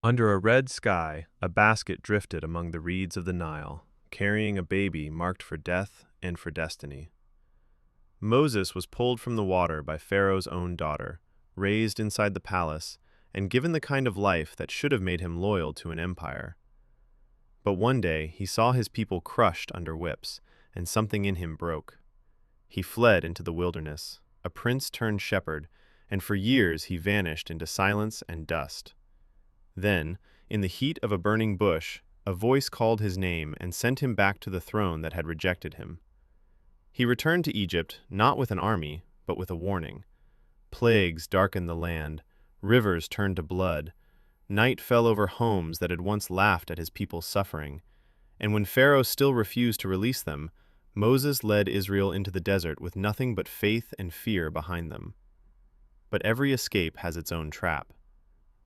Under a red sky, a basket drifted among the reeds of the Nile, carrying a baby marked for death and for destiny. Moses was pulled from the water by Pharaoh's own daughter, raised inside the palace, and given the kind of life that should have made him loyal to an empire. But one day he saw his people crushed under whips, and something in him broke. He fled into the wilderness, a prince turned shepherd, and for years he vanished into silence and dust. Then, in the heat of a burning bush, a voice called his name and sent him back to the throne that had rejected him. He returned to Egypt not with an army, but with a warning. Plagues darkened the land, rivers turned to blood, night fell over homes that had once laughed at his people's suffering, and when Pharaoh still refused to release them, Moses led Israel into the desert with nothing but faith and fear behind them. But every escape has its own trap.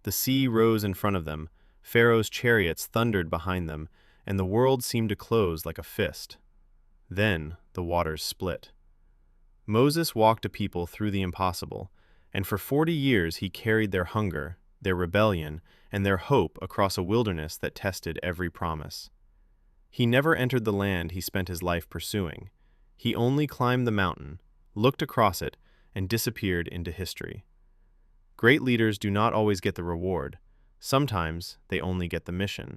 The sea rose in front of them, Pharaoh's chariots thundered behind them, and the world seemed to close like a fist. Then the waters split. Moses walked a people through the impossible, and for 40 years he carried their hunger, their rebellion, and their hope across a wilderness that tested every promise. He never entered the land he spent his life pursuing. He only climbed the mountain, looked across it, and disappeared into history. Great leaders do not always get the reward. Sometimes they only get the mission.